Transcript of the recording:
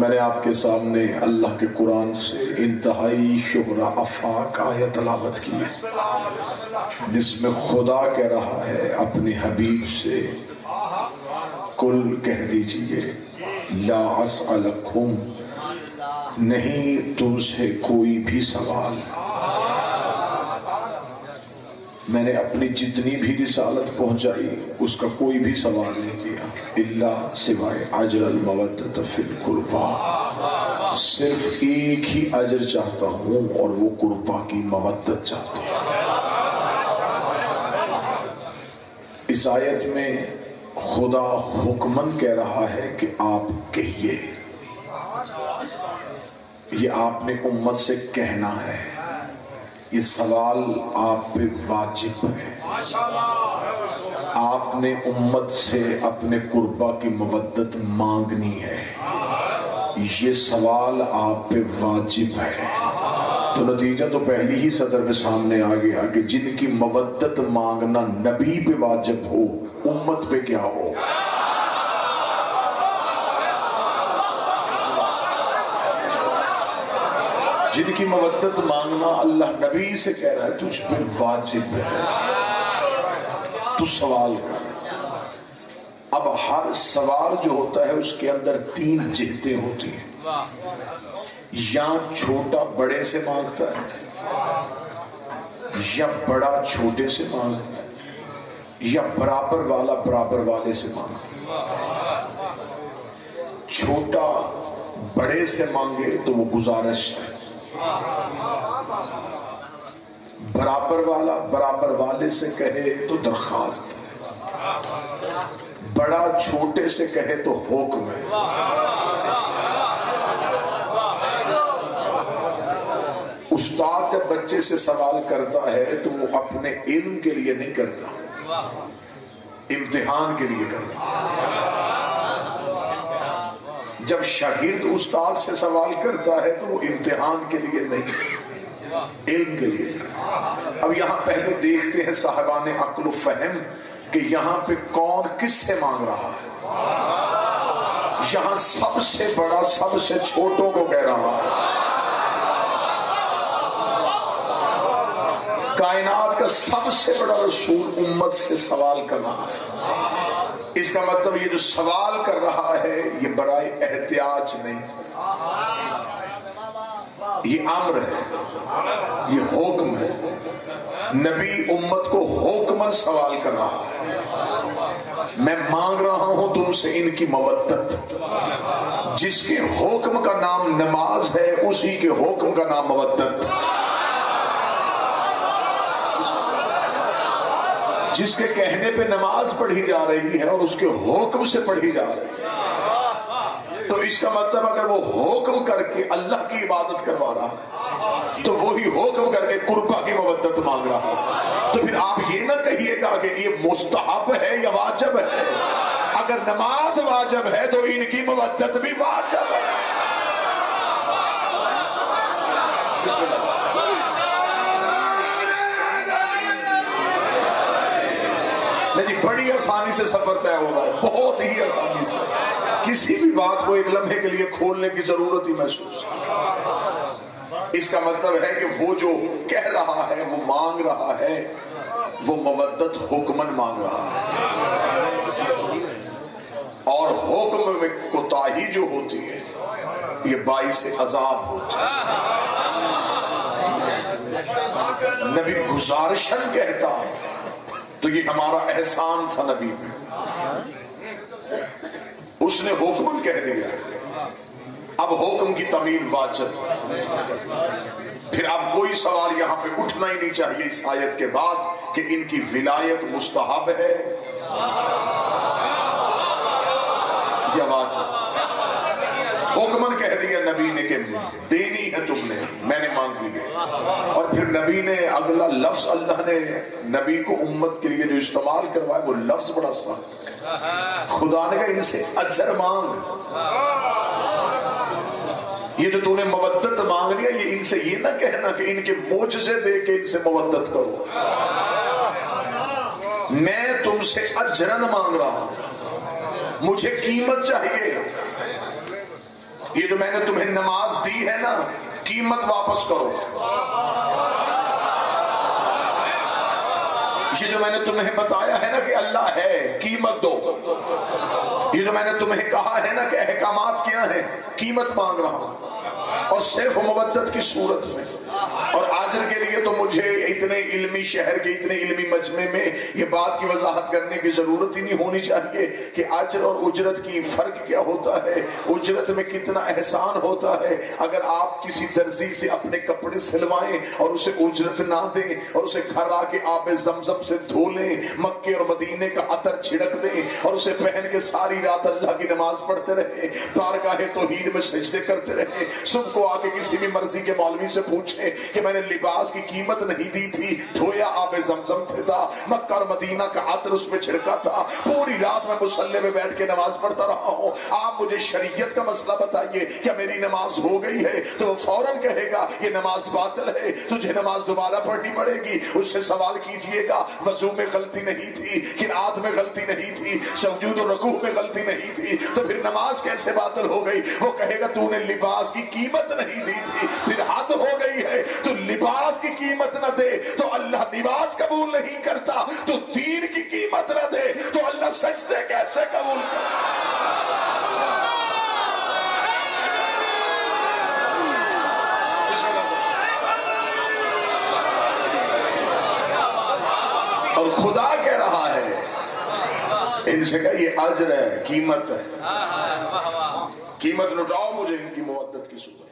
میں نے آپ کے سامنے اللہ کے قرآن سے انتہائی شہرا افاق آیت تلاوت کی جس میں خدا کہہ رہا ہے اپنے حبیب سے کل کہہ دیجئے لا اسألکم، نہیں تم سے کوئی بھی سوال، میں نے اپنی جتنی بھی رسالت پہنچائی اس کا کوئی بھی سوال نہیں کیا، الا سوائے اجر المودۃ فی القربا، صرف ایک ہی اجر چاہتا ہوں اور وہ قربا کی مودت چاہتا ہوں۔ اس آیت میں خدا حکمن کہہ رہا ہے کہ آپ کہیے، یہ آپ نے امت سے کہنا ہے، یہ سوال آپ پہ واجب ہے، آپ نے امت سے اپنے قربا کی مودت مانگنی ہے، یہ سوال آپ پہ واجب ہے۔ تو نتیجہ تو پہلی ہی صدر میں سامنے آ گیا کہ جن کی مودت مانگنا نبی پہ واجب ہو، امت پہ کیا ہو۔ جن کی مودت مانگنا اللہ نبی سے کہہ رہا ہے تجھ پہ واجب ہے، تو سوال کر۔ اب ہر سوال جو ہوتا ہے اس کے اندر تین جہتیں ہوتی ہیں، یا چھوٹا بڑے سے مانگتا ہے، یا بڑا چھوٹے سے مانگتا ہے، یا برابر والا برابر والے سے مانگتا ہے۔ چھوٹا بڑے سے مانگے تو وہ گزارش ہے، برابر والا برابر والے سے کہے تو درخواست ہے، بڑا چھوٹے سے کہے تو حکم ہے۔ استاد جب بچے سے سوال کرتا ہے تو وہ اپنے علم کے لیے نہیں کرتا، امتحان کے لیے کرتا۔ جب شاگرد استاد سے سوال کرتا ہے تو وہ امتحان کے لیے نہیں، علم کے لیے۔ اب یہاں پہلے دیکھتے ہیں صاحبان عقل و فہم کہ یہاں پہ کون کس سے مانگ رہا ہے۔ یہاں سب سے بڑا سب سے چھوٹوں کو کہہ رہا ہے، کائنات کا سب سے بڑا رسول امت سے سوال کر رہا ہے۔ اس کا مطلب یہ جو سوال کر رہا ہے یہ برائے احتیاج نہیں، یہ امر ہے، یہ حکم ہے۔ نبی امت کو حکمن سوال کر رہا ہے، میں مانگ رہا ہوں تم سے ان کی مودت۔ جس کے حکم کا نام نماز ہے اسی کے حکم کا نام مودت۔ جس کے کہنے پہ نماز پڑھی جا رہی ہے اور اس کے حکم سے پڑھی جا رہی ہے، تو اس کا مطلب اگر وہ حکم کر کے اللہ کی عبادت کروا رہا ہے تو وہی حکم کر کے قربا کی مودت مانگ رہا ہے۔ تو پھر آپ یہ نہ کہیے گا کہ یہ مستحب ہے یا واجب ہے۔ اگر نماز واجب ہے تو ان کی مودت بھی واجب ہے۔ نہیں، بڑی آسانی سے سفر طے ہو رہا ہے، بہت ہی آسانی سے، کسی بھی بات کو ایک لمحے کے لیے کھولنے کی ضرورت ہی محسوس۔ اس کا مطلب ہے کہ وہ جو کہہ رہا ہے وہ مانگ رہا ہے، وہ مودت حکمن مانگ رہا ہے، اور حکم میں کوتاہی جو ہوتی ہے یہ باعث عذاب ہوتی ہے۔ نبی گزارشن کہتا ہے تو یہ ہمارا احسان تھا نبی پہ، اس نے حکم کہہ دیا، اب حکم کی تعمیل واجب۔ پھر اب کوئی سوال یہاں پہ اٹھنا ہی نہیں چاہیے اس آیت کے بعد کہ ان کی ولایت مستحب ہے یا واجب۔ حکمن کہہ دیا نبی نے کہ دینی ہے تم نے، میں نے مانگ لی ہے۔ اور پھر نبی نے اگلا لفظ اللہ نے نبی کو امت کے لیے جو استعمال کروایا وہ لفظ بڑا سخت ہے۔ خدا نے کہا ان سے اجر مانگ، یہ جو تو نے مودت مانگ لیا یہ ان سے یہ نہ کہنا کہ ان کے معجزے دے کے ان سے مودت کرو، میں تم سے اجرن مانگ رہا ہوں، مجھے قیمت چاہیے۔ یہ جو میں نے تمہیں نماز دی ہے نا، قیمت واپس کرو. یہ جو میں نے تمہیں بتایا ہے نا کہ اللہ ہے، قیمت دو. یہ جو میں نے تمہیں کہا ہے نا کہ احکامات کیا ہیں، قیمت مانگ رہا ہوں، اور صرف مودت کی صورت میں. اور آجر کے لیے تو مجھے اتنے علمی شہر کے اتنے علمی مجمع میں یہ بات کی وضاحت کرنے کی ضرورت ہی نہیں ہونی چاہیے کہ آجر اور اجرت کی فرق کیا ہوتا ہے، اجرت میں کتنا احسان ہوتا ہے. اگر آپ کسی درزی سے اپنے کپڑے سلوائیں اور اسے اجرت نہ دیں، اور اسے گھر آ کے آب زمزم سے دھو لیں، مکے اور مدینے کا عطر چھڑک دیں، اور اسے پہن کے ساری رات اللہ کی نماز پڑھتے رہیں، بارگاہ توحید میں سجدے کرتے رہیں، صبح کو آ کے کسی بھی مرضی کے مولوی سے پوچھیں کہ میں نے لباس کی قیمت نہیں دی تھی، دھویا آب زمزم سے تھا، مکہ اور مدینہ کا عطر اس پہ چھڑکا تھا، پوری رات میں مصلی میں بیٹھ کے نماز پڑھتا رہا ہوں، آپ مجھے شریعت کا مسئلہ بتائیے، کیا میری نماز ہو گئی ہے؟ تو وہ فوراً کہے گا یہ نماز باطل ہے، تجھے نماز دوبارہ پڑھنی پڑے گی. اس سے سوال کیجئے گا وضو میں غلطی نہیں تھی، قرات میں غلطی نہیں تھی، سجود و رکوع میں غلطی نہیں تھی، تو پھر نماز کیسے باطل ہو گئی؟ وہ کہے گا تو نے لباس کی قیمت نہیں دی تھی. پھر حد ہو گئی ہے، تو لباس کی قیمت نہ دے تو اللہ نماز قبول نہیں کرتا، تو دین کی قیمت نہ دے تو اللہ سجدے کیسے قبول کرتا؟ اور خدا کہہ رہا ہے ان سے کہ یہ اجر ہے، قیمت ہے، قیمت لٹاؤ مجھے ان کی مودت کی صورت.